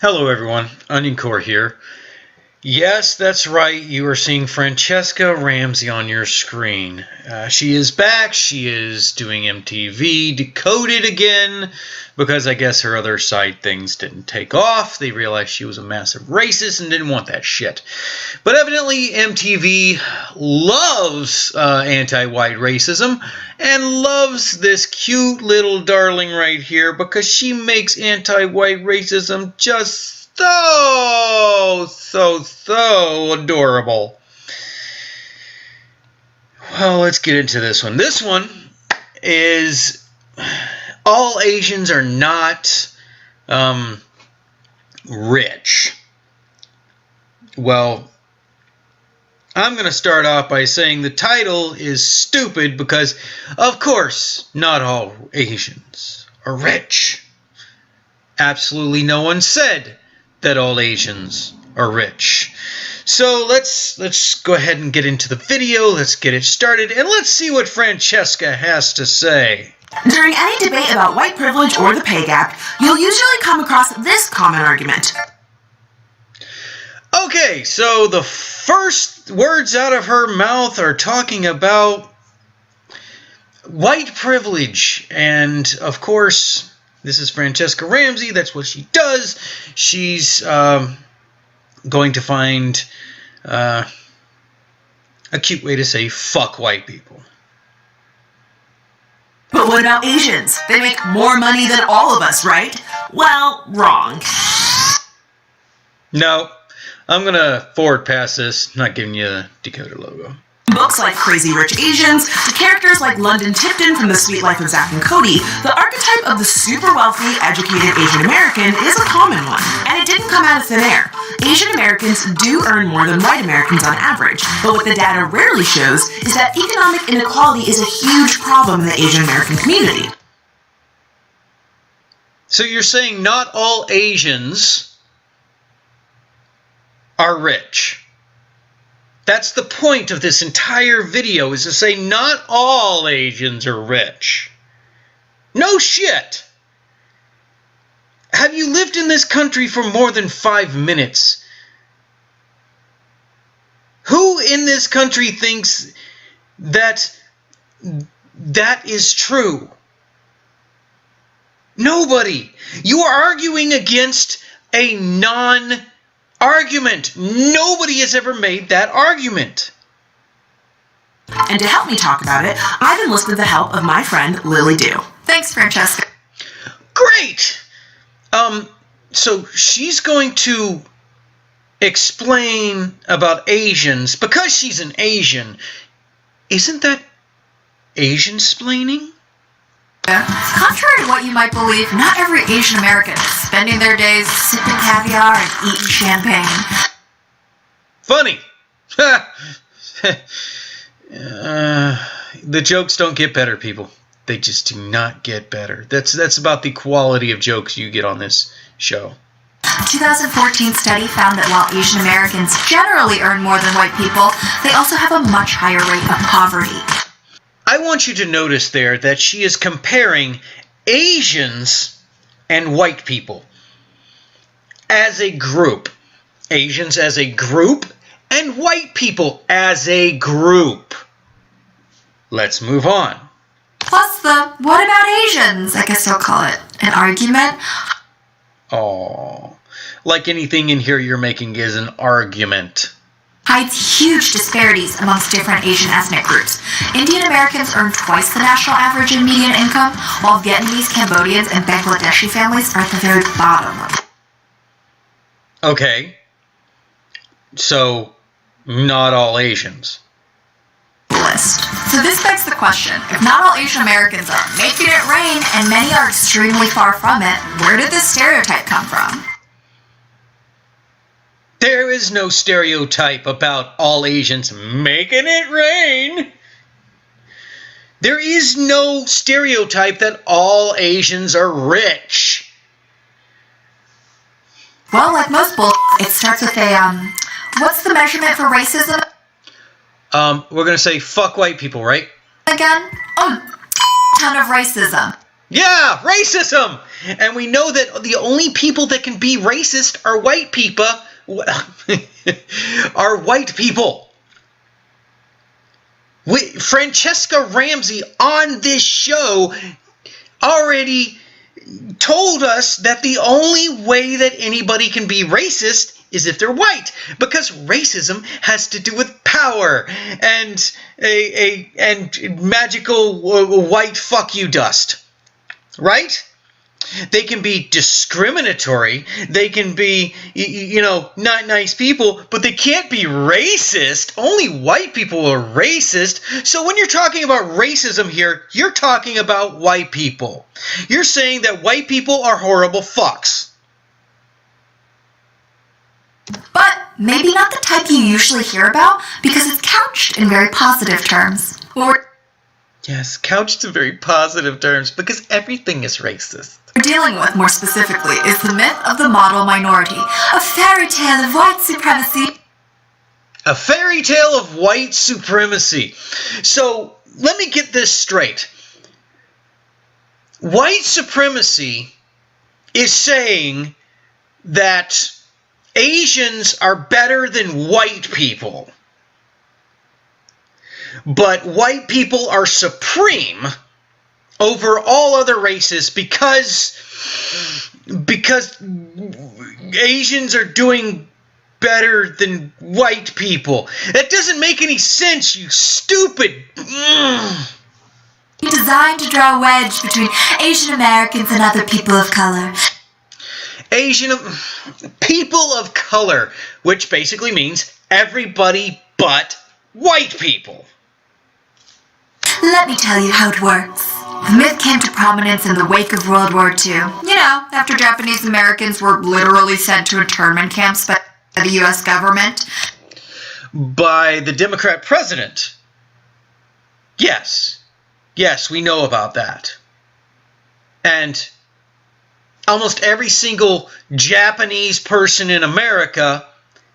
Hello everyone, Onion Core here. Yes, that's right, you are seeing Francesca Ramsey on your screen. She is back, she is doing MTV Decoded again, because I guess her other side things didn't take off. They realized she was a massive racist and didn't want that shit. But evidently MTV loves anti-white racism, and loves this cute little darling right here, because she makes anti-white racism just so adorable. Well, let's get into this one. This one is all Asians are not rich. Well, I'm going to start off by saying the title is stupid because, of course, not all Asians are rich. Absolutely no one said that all Asians are rich. So let's go ahead and get into the video. Let's get it started and let's see what Francesca has to say. During any debate about white privilege or the pay gap, you'll usually come across this common argument. Okay, so the first words out of her mouth are talking about white privilege, and of course, this is Francesca Ramsey. That's what she does. She's going to find a cute way to say fuck white people. But what about Asians? They make more money than all of us, right? Well, wrong. No, I'm going to forward pass this. Not giving you the decoder logo. Books like Crazy Rich Asians, to characters like London Tipton from The Sweet Life of Zack and Cody, the archetype of the super wealthy, educated Asian American is a common one, and it didn't come out of thin air. Asian Americans do earn more than white Americans on average, but what the data rarely shows is that economic inequality is a huge problem in the Asian American community. So you're saying not all Asians are rich? That's the point of this entire video, is to say not all Asians are rich. No shit! Have you lived in this country for more than 5 minutes? Who in this country thinks that that is true? Nobody. You are arguing against a non-argument. Nobody has ever made that argument. And to help me talk about it, I've enlisted the help of my friend Lily Dew. Thanks, Francesca. Great! So she's going to explain about Asians, because she's an Asian. Isn't that Asian-splaining? Contrary to what you might believe, not every Asian American is spending their days sipping caviar and eating champagne. Funny. The jokes don't get better, people. They just do not get better. That's about the quality of jokes you get on this show. A 2014 study found that while Asian Americans generally earn more than white people, they also have a much higher rate of poverty. I want you to notice there that she is comparing Asians and white people as a group. Asians as a group and white people as a group. Let's move on. Plus the what about Asians, I guess I'll call it, an argument. Oh, like anything in here you're making is an argument. Hides huge disparities amongst different Asian ethnic groups. Indian Americans earn twice the national average in median income, while Vietnamese, Cambodians, and Bangladeshi families are at the very bottom. Okay, so not all Asians. List. So this begs the question, if not all Asian Americans are making it rain, and many are extremely far from it, where did this stereotype come from? There is no stereotype about all Asians making it rain. There is no stereotype that all Asians are rich. Well, like most bull, it starts with a, what's the measurement for racism? We're going to say fuck white people, right? Again? Oh, ton of racism. Yeah, racism! And we know that the only people that can be racist are white people. Are white people. Francesca Ramsey on this show already told us that the only way that anybody can be racist is if they're white, because racism has to do with power and magical white fuck you dust, right? They can be discriminatory, they can be, not nice people, but they can't be racist. Only white people are racist. So when you're talking about racism here, you're talking about white people. You're saying that white people are horrible fucks. But maybe not the type you usually hear about, because it's couched in very positive terms. Yes, couched in very positive terms, because everything is racist. We're dealing with, more specifically, is the myth of the model minority, a fairy tale of white supremacy. A fairy tale of white supremacy. So, let me get this straight. White supremacy is saying that Asians are better than white people. But white people are supreme over all other races because Asians are doing better than white people. That doesn't make any sense, you stupid. Designed to draw a wedge between Asian Americans and other people of color. Asian people of color, which basically means everybody but white people. Let me tell you how it works. The myth came to prominence in the wake of World War II. After Japanese Americans were literally sent to internment camps by the U.S. government. By the Democrat president. Yes. Yes, we know about that. And almost every single Japanese person in America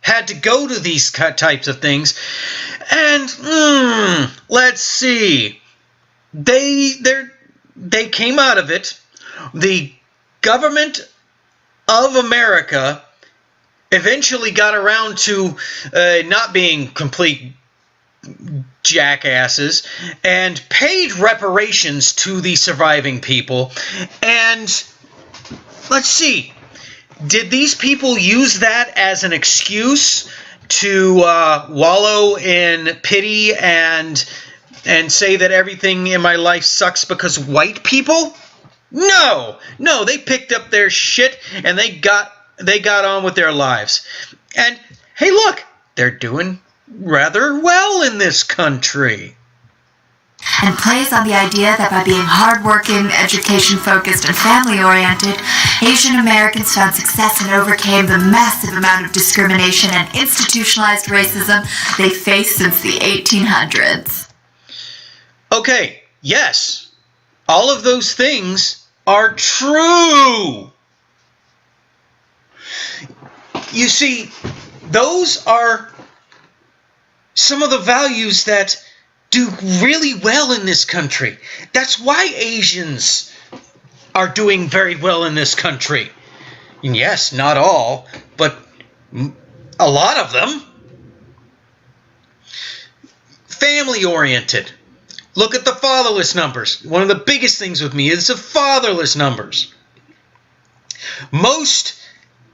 had to go to these types of things. And, let's see. They came out of it. The government of America eventually got around to not being complete jackasses and paid reparations to the surviving people. And let's see. Did these people use that as an excuse to wallow in pity and say that everything in my life sucks because white people? No, they picked up their shit and they got on with their lives. And hey, look, they're doing rather well in this country. And plays on the idea that by being hardworking, education-focused, and family-oriented, Asian Americans found success and overcame the massive amount of discrimination and institutionalized racism they faced since the 1800s. Okay, yes, all of those things are true. You see, those are some of the values that do really well in this country. That's why Asians are doing very well in this country. And yes, not all, but a lot of them. Family-oriented. Look at the fatherless numbers. One of the biggest things with me is the fatherless numbers. Most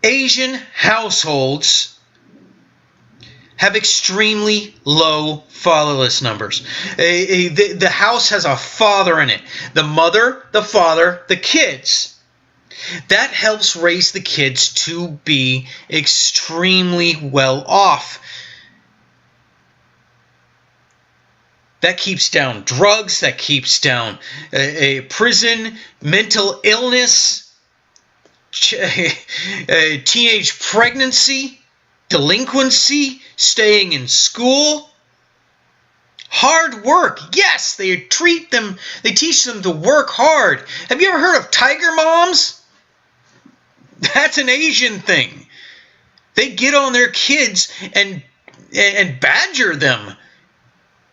Asian households have extremely low fatherless numbers. The house has a father in it. The mother, the father, the kids. That helps raise the kids to be extremely well off. That keeps down drugs, that keeps down prison, mental illness, teenage pregnancy, delinquency, staying in school. Hard work. Yes, they teach them to work hard. Have you ever heard of tiger moms? That's an Asian thing. They get on their kids and badger them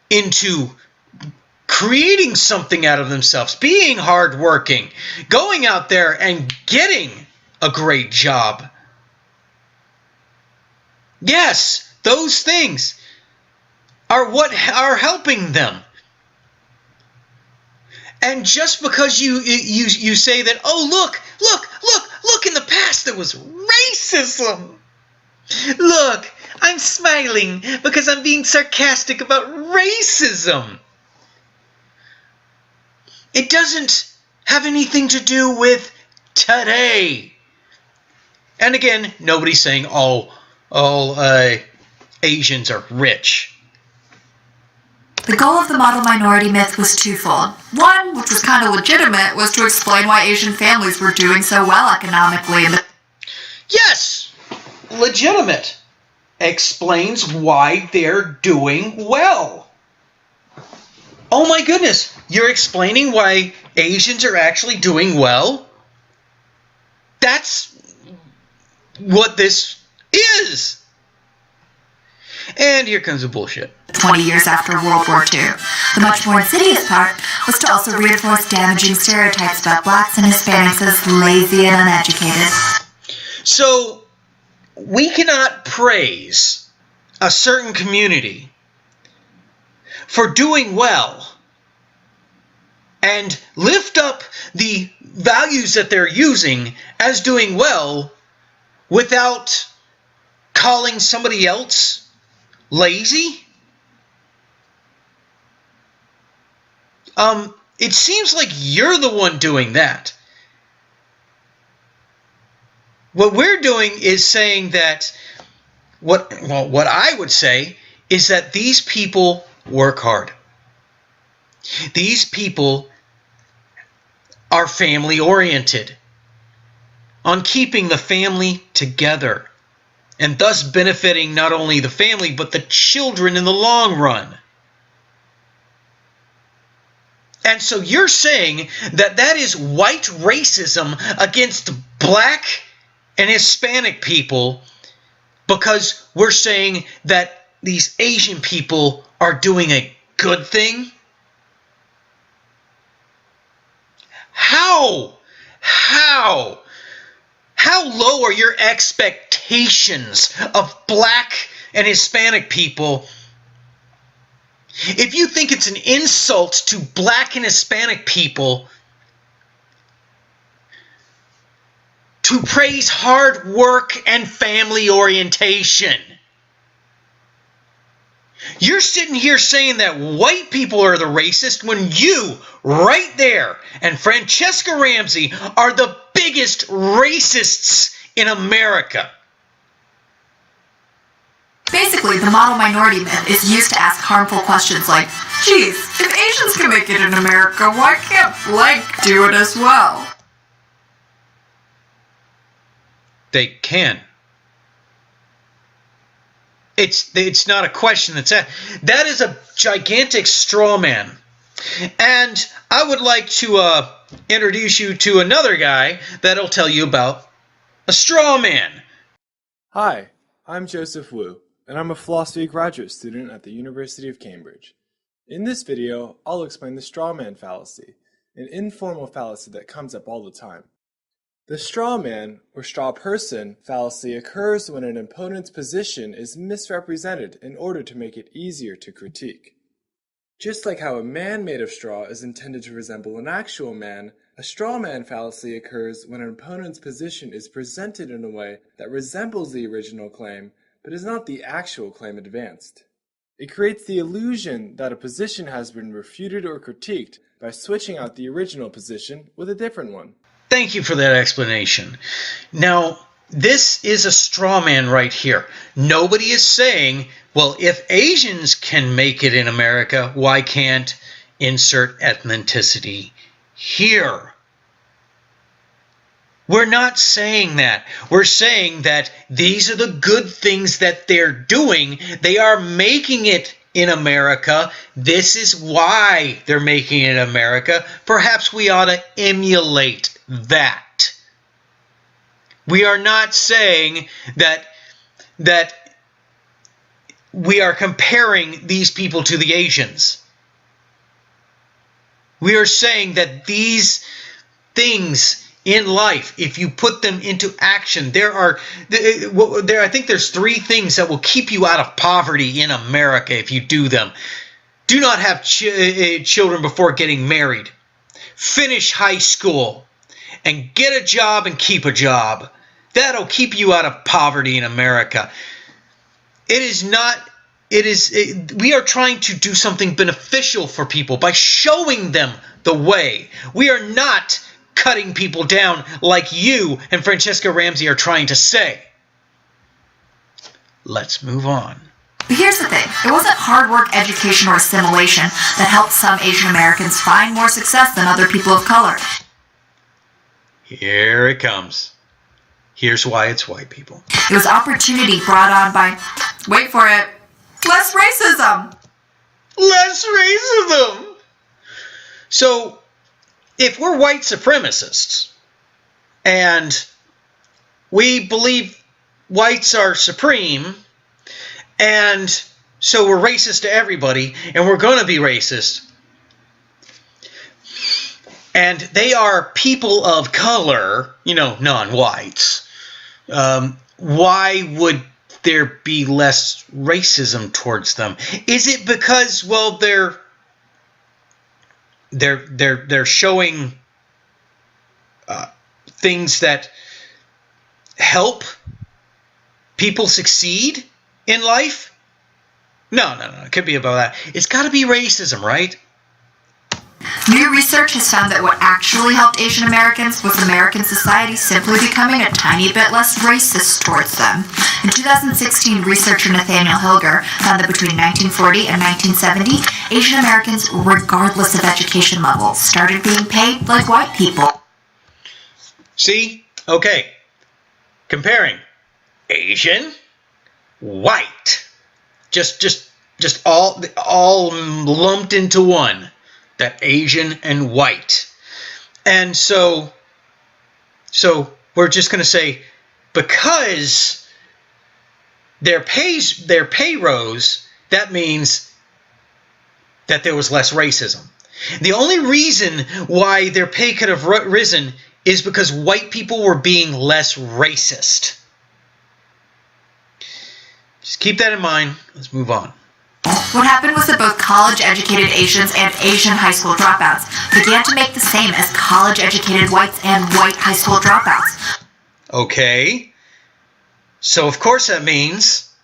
into creating something out of themselves, being hardworking, going out there and getting a great job. Yes, those things are what are helping them. And just because you say that, oh, look, in the past there was racism. Look, I'm smiling because I'm being sarcastic about racism. It doesn't have anything to do with today. And again, nobody's saying all Asians are rich. The goal of the model minority myth was twofold. One, which was kind of legitimate, was to explain why Asian families were doing so well economically. Yes, legitimate. Explains why they're doing well. Oh my goodness, you're explaining why Asians are actually doing well? That's what this is. And here comes the bullshit. 20 years after World War II. The much more insidious part was to also reinforce damaging stereotypes about blacks and Hispanics as lazy and uneducated. So, we cannot praise a certain community for doing well and lift up the values that they're using as doing well without calling somebody else lazy? It seems like you're the one doing that. What we're doing is saying that what I would say is that these people work hard. These people are family oriented on keeping the family together and thus benefiting not only the family but the children in the long run. And so you're saying that that is white racism against black and Hispanic people because we're saying that these Asian people are doing a good thing? How low are your expectations of black and Hispanic people if you think it's an insult to black and Hispanic people to praise hard work and family orientation? You're sitting here saying that white people are the racist when you, right there, and Francesca Ramsey are the biggest racists in America. Basically, the model minority myth is used to ask harmful questions like, geez, if Asians can make it in America, why can't blank do it as well? They can. It's not a question that's asked. That is a gigantic straw man. And I would like to introduce you to another guy that'll tell you about a straw man. Hi, I'm Joseph Wu, and I'm a philosophy graduate student at the University of Cambridge. In this video, I'll explain the straw man fallacy, an informal fallacy that comes up all the time. The straw man, or straw person, fallacy occurs when an opponent's position is misrepresented in order to make it easier to critique. Just like how a man made of straw is intended to resemble an actual man, a straw man fallacy occurs when an opponent's position is presented in a way that resembles the original claim, but is not the actual claim advanced. It creates the illusion that a position has been refuted or critiqued by switching out the original position with a different one. Thank you for that explanation. Now, this is a straw man right here. Nobody is saying, well, if Asians can make it in America, why can't insert ethnicity here? We're not saying that. We're saying that these are the good things that they're doing. They are making it in America. This is why they're making it in America. Perhaps we ought to emulate that. We are not saying that we are comparing these people to the Asians. We are saying that these things in life, if you put them into action, I think there's 3 things that will keep you out of poverty in America if you do them. Do not have children before getting married. Finish high school and get a job and keep a job. That'll keep you out of poverty in America. We are trying to do something beneficial for people by showing them the way. We are not cutting people down like you and Francesca Ramsey are trying to say. Let's move on. But here's the thing. It wasn't hard work, education, or assimilation that helped some Asian Americans find more success than other people of color. Here it comes. Here's why it's white people. It was opportunity brought on by, wait for it, less racism. Less racism! So, if we're white supremacists, and we believe whites are supreme, and so we're racist to everybody, and we're going to be racist, and they are people of color, non-whites, why would there be less racism towards them? Is it because, well, they're showing things that help people succeed in life? No. It could be about that. It's got to be racism, right? New research has found that what actually helped Asian Americans was American society simply becoming a tiny bit less racist towards them. In 2016, researcher Nathaniel Hilger found that between 1940 and 1970, Asian Americans, regardless of education level, started being paid like white people. See? Okay. Comparing Asian, white. Just all lumped into one. That Asian and white. And so we're just going to say, because their pay rose, that means that there was less racism. The only reason why their pay could have risen is because white people were being less racist. Just keep that in mind. Let's move on. What happened was that both college-educated Asians and Asian high school dropouts began to make the same as college-educated whites and white high school dropouts. Okay. So, of course, that means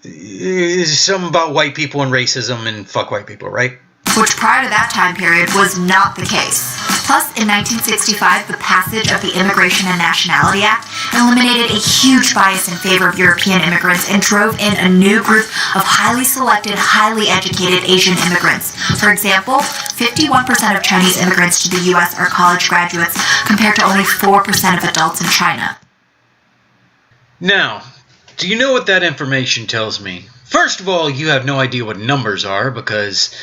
something about white people and racism and fuck white people, right? Which prior to that time period was not the case. Plus, in 1965, the passage of the Immigration and Nationality Act eliminated a huge bias in favor of European immigrants and drove in a new group of highly selected, highly educated Asian immigrants. For example, 51% of Chinese immigrants to the U.S. are college graduates, compared to only 4% of adults in China. Now, do you know what that information tells me? First of all, you have no idea what numbers are, because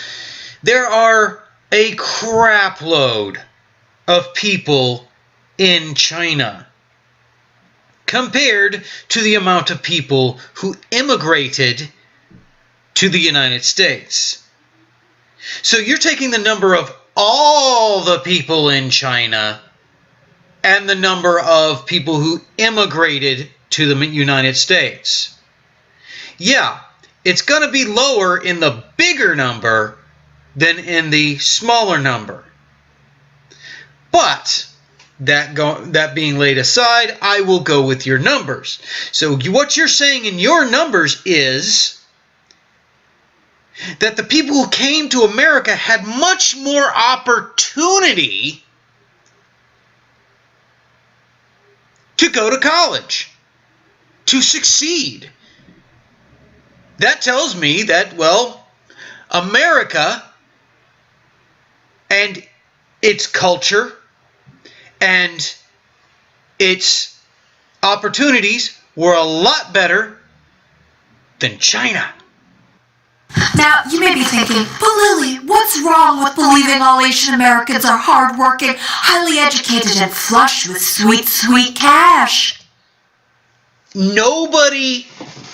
there are a crap load of people in China compared to the amount of people who immigrated to the United States. So you're taking the number of all the people in China and the number of people who immigrated to the United States. Yeah, it's going to be lower in the bigger number than in the smaller number. But that being laid aside, I will go with your numbers. So what you're saying in your numbers is that the people who came to America had much more opportunity to go to college, to succeed. That tells me that, well, America and its culture and its opportunities were a lot better than China. Now, you may be thinking, but Lily, what's wrong with believing all Asian Americans are hardworking, highly educated, and flush with sweet, sweet cash? Nobody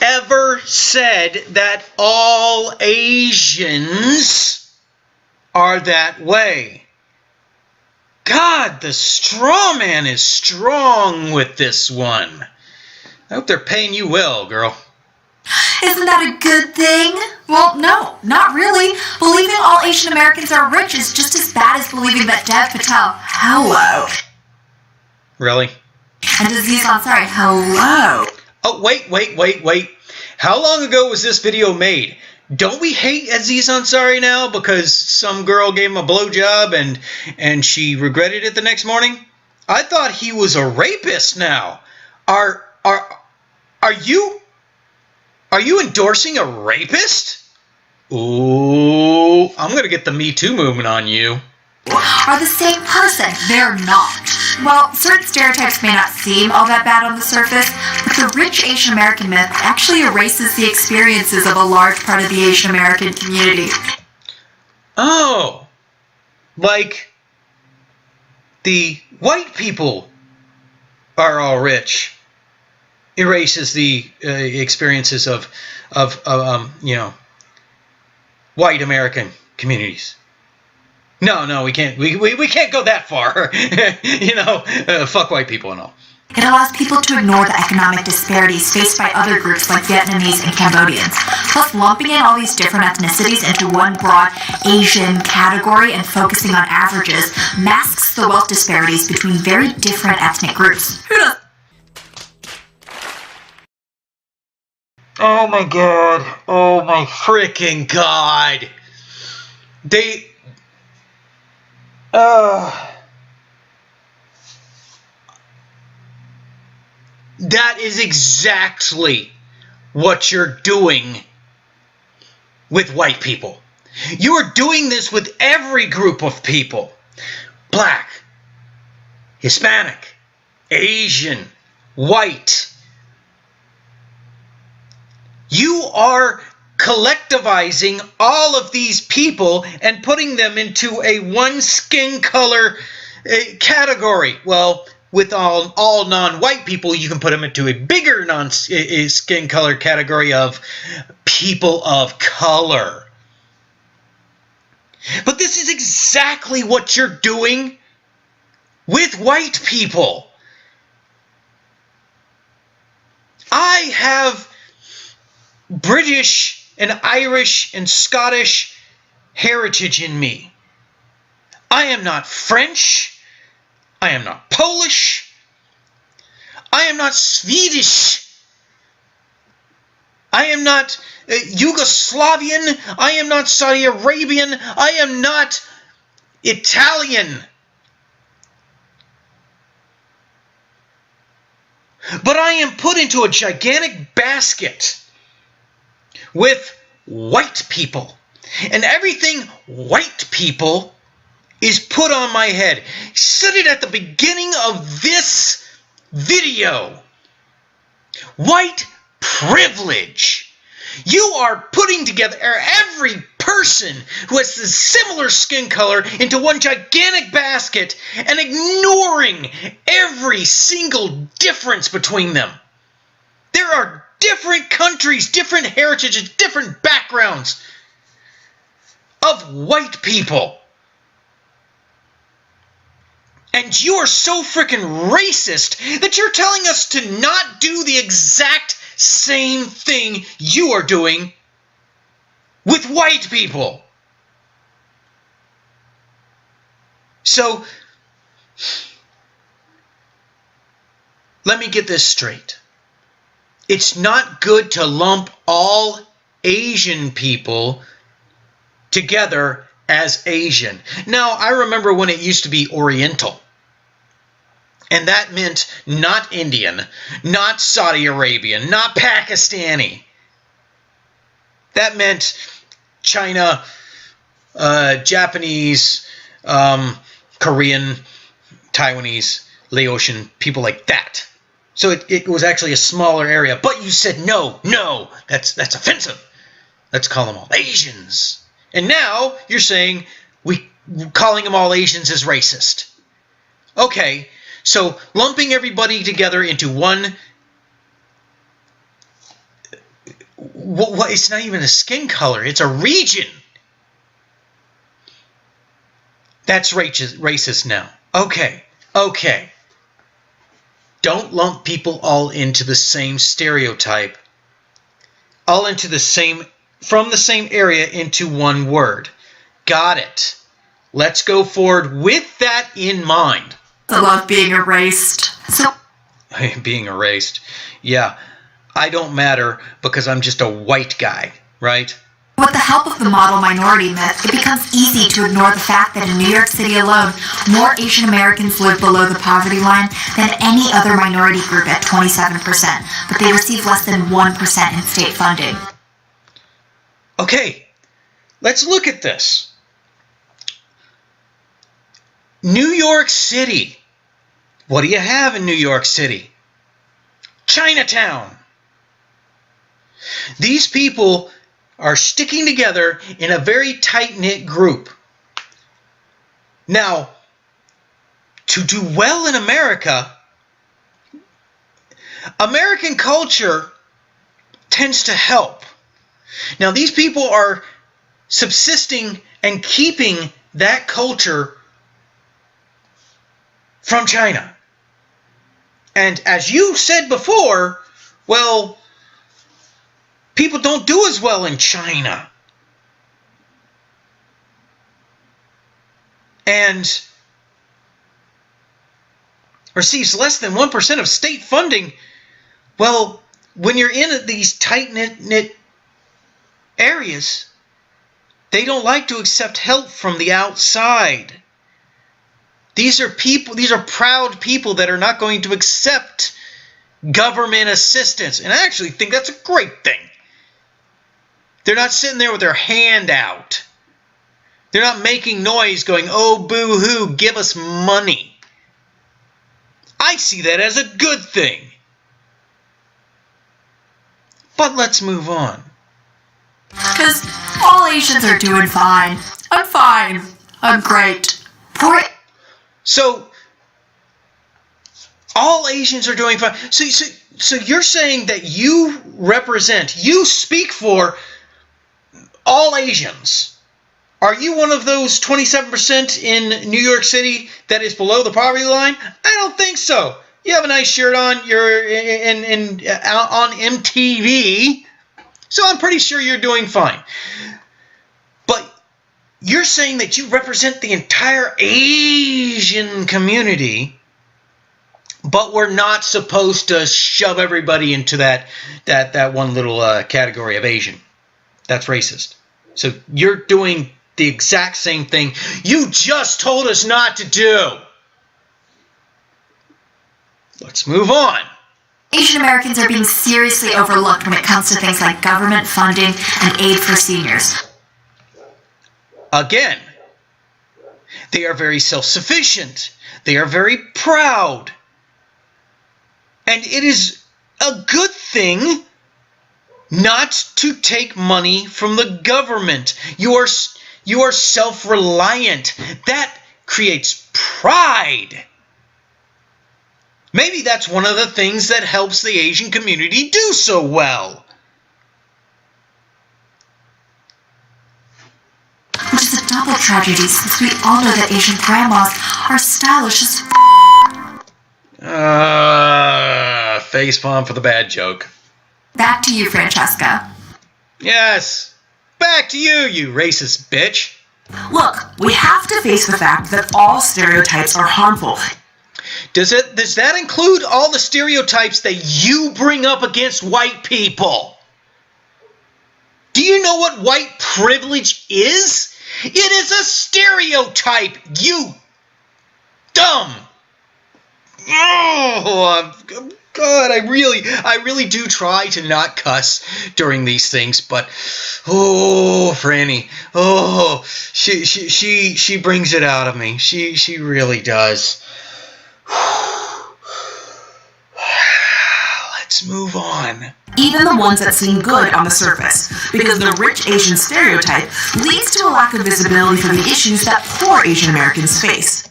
ever said that all Asians are that way. God, the straw man is strong with this one. I hope they're paying you well, girl. Isn't that a good thing? Well, no, not really. Believing all Asian Americans are rich is just as bad as believing that Dev Patel, hello. Really? And Aziz Ansari, hello. Oh, wait. How long ago was this video made? Don't we hate Aziz Ansari now because some girl gave him a blowjob and she regretted it the next morning? I thought he was a rapist now. Are you endorsing a rapist? Ooh, I'm going to get the Me Too movement on you. Are the same person. They're not. Well, certain stereotypes may not seem all that bad on the surface, but the rich Asian American myth actually erases the experiences of a large part of the Asian American community. Oh, like the white people are all rich. Erases the experiences of white American communities. No, we can't. We can't go that far. Fuck white people and all. It allows people to ignore the economic disparities faced by other groups like Vietnamese and Cambodians. Plus, lumping in all these different ethnicities into one broad Asian category and focusing on averages masks the wealth disparities between very different ethnic groups. Who does? Oh my god. Oh my freaking god. That is exactly what you're doing with white people. You are doing this with every group of people. Black, Hispanic, Asian, white. You are collectivizing all of these people and putting them into a one skin color category. Well, with all non-white people, you can put them into a bigger non-skin color category of people of color. But this is exactly what you're doing with white people. I have British and Irish and Scottish heritage in me. I am not French. I am not Polish. I am not Swedish. I am not Yugoslavian. I am not Saudi Arabian. I am not Italian. But I am put into a gigantic basket with white people. And everything white people is put on my head. Said it at the beginning of this video. White privilege. You are putting together every person who has a similar skin color into one gigantic basket and ignoring every single difference between them. There are different countries, different heritages, different backgrounds of white people. And you are so freaking racist that you're telling us to not do the exact same thing you are doing with white people. So, let me get this straight. It's not good to lump all Asian people together as Asian. Now, I remember when it used to be Oriental. And that meant not Indian, not Saudi Arabian, not Pakistani. That meant China, Japanese, Korean, Taiwanese, Laotian, people like that. So it was actually a smaller area. But you said, no, that's offensive. Let's call them all Asians. And now you're saying calling them all Asians is racist. Okay, so lumping everybody together into one, it's not even a skin color, it's a region. That's racist now. Okay, okay. Don't lump people all into the same stereotype, all into the same, from the same area into one word. Got it. Let's go forward with that in mind. I love being erased. So, Being erased. Yeah, I don't matter because I'm just a white guy, right? With the help of the model minority myth, it becomes easy to ignore the fact that in New York City alone, more Asian Americans live below the poverty line than any other minority group at 27%, but they receive less than 1% in state funding. Okay, let's look at this. New York City. What do you have in New York City? Chinatown. These people are sticking together in a very tight-knit group. Now, to do well in America, American culture tends to help. Now, these people are subsisting and keeping that culture from China. And as you said before, well, people don't do as well in China. And receives less than 1% of state funding. Well, when you're in these tight-knit areas, they don't like to accept help from the outside. These are people, these are proud people that are not going to accept government assistance. And I actually think that's a great thing. They're not sitting there with their hand out. They're not making noise going, oh, boo-hoo, give us money. I see that as a good thing. But let's move on. because all Asians are doing fine. I'm fine. I'm great. So, all Asians are doing fine. So you're saying that you represent, you speak for all Asians. Are you one of those 27% in New York City that is below the poverty line? I don't think so. You have a nice shirt on. You're on MTV. So I'm pretty sure you're doing fine. But you're saying that you represent the entire Asian community, but we're not supposed to shove everybody into that one little category of Asian. That's racist. So you're doing the exact same thing you just told us not to do. Let's move on. Asian Americans are being seriously overlooked when it comes to things like government funding and aid for seniors. Again, they are very self-sufficient. They are very proud. And it is a good thing not to take money from the government. You are self-reliant. That creates pride. Maybe that's one of the things that helps the Asian community do so well. Which is a double tragedy since we all know that Asian grandmas are stylish as Facepalm for the bad joke. Back to you, Francesca. Yes. Back to you, you racist bitch. Look, we have to face the fact that all stereotypes are harmful. Does that include all the stereotypes that you bring up against white people? Do you know what white privilege is? It is a stereotype, you dumb. Oh, God, I really do try to not cuss during these things, but oh, Franny, oh, she brings it out of me. She really does. Let's move on. Even the ones that seem good on the surface, because the rich Asian stereotype leads to a lack of visibility for the issues that poor Asian Americans face.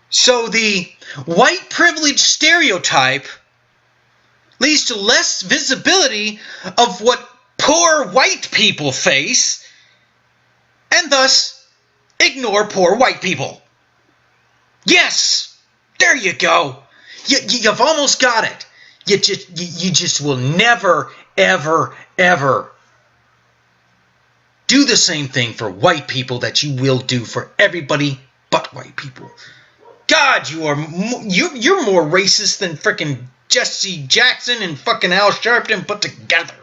So the white privilege stereotype leads to less visibility of what poor white people face, and thus ignore poor white people. Yes! There you go! You've almost got it. You just will never, ever, ever do the same thing for white people that you will do for everybody but white people. God, you're more racist than frickin' Jesse Jackson and fucking Al Sharpton put together.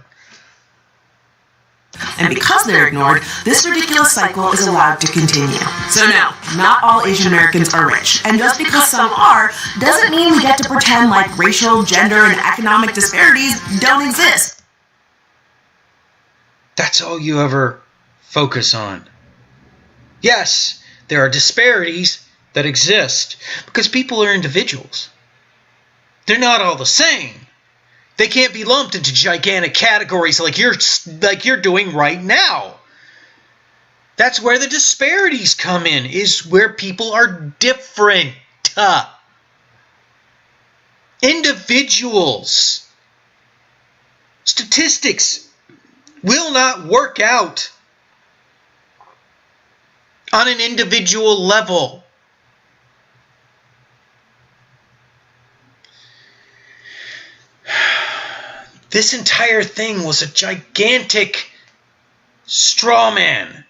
And because they're ignored, this ridiculous cycle is allowed to continue. So no, not all Asian Americans are rich. And just because some are, doesn't mean we get to pretend like racial, gender, and economic disparities don't exist. That's all you ever focus on. Yes, there are disparities that exist because people are individuals. They're not all the same. They can't be lumped into gigantic categories like you're doing right now. That's where the disparities come in, is where people are different. Individuals. Statistics will not work out on an individual level. This entire thing was a gigantic straw man.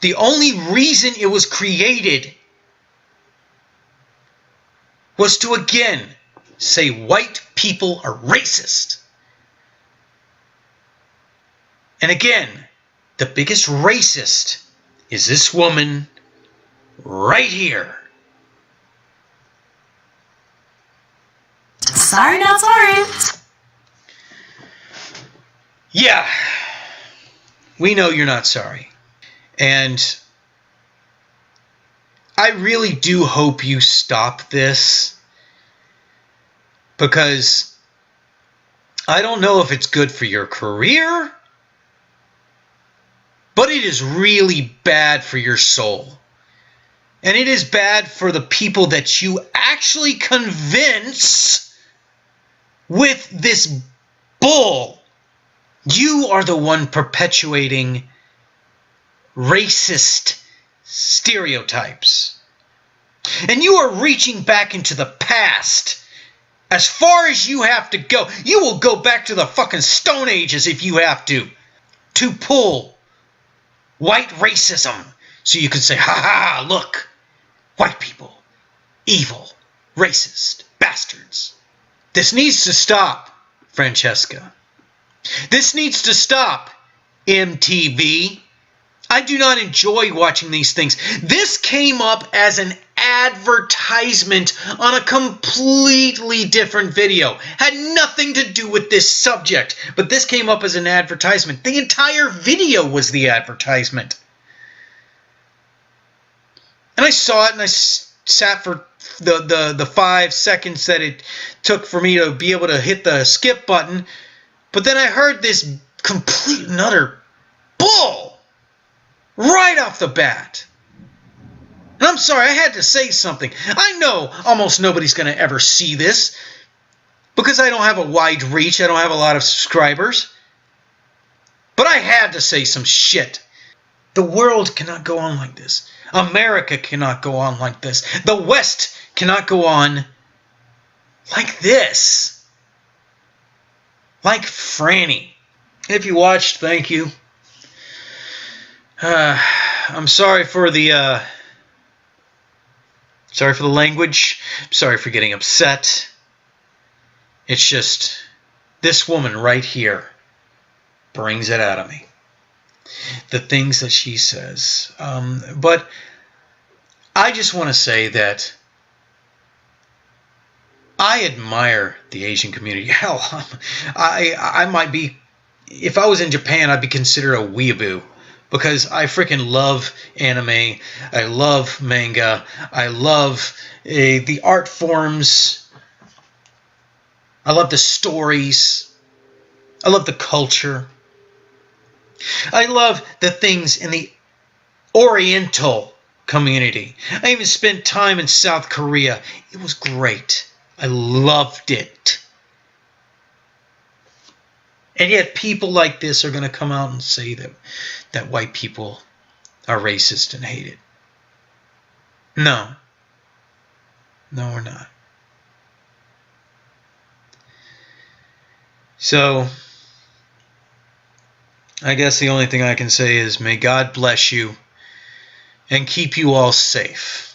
The only reason it was created was to again say white people are racist. And again, the biggest racist is this woman right here. Sorry, not sorry. Yeah, we know you're not sorry. And I really do hope you stop this, because I don't know if it's good for your career, but it is really bad for your soul. And it is bad for the people that you actually convince with this bull. You are the one perpetuating racist stereotypes. And you are reaching back into the past. As far as you have to go. You will go back to the fucking Stone Ages if you have to pull white racism. So you can say, ha ha, look, white people, evil, racist, bastards. This needs to stop, Francesca. This needs to stop, MTV. I do not enjoy watching these things. This came up as an advertisement on a completely different video. Had nothing to do with this subject, but this came up as an advertisement. The entire video was the advertisement. And I saw it and I sat for the 5 seconds that it took for me to be able to hit the skip button. But then I heard this complete and utter bull right off the bat. And I'm sorry, I had to say something. I know almost nobody's going to ever see this because I don't have a wide reach. I don't have a lot of subscribers. But I had to say some shit. The world cannot go on like this. America cannot go on like this. The West cannot go on like this. Like Franny. If you watched, thank you. I'm sorry for the language. I'm sorry for getting upset. It's just this woman right here brings it out of me. The things that she says. But I just want to say that I admire the Asian community. Hell, I might be, if I was in Japan, I'd be considered a weeaboo. Because I freaking love anime. I love manga. I love the art forms. I love the stories. I love the culture. I love the things in the Oriental community. I even spent time in South Korea. It was great. I loved it. And yet people like this are going to come out and say that white people are racist and hate it. No. No, we're not. So, I guess the only thing I can say is may God bless you and keep you all safe.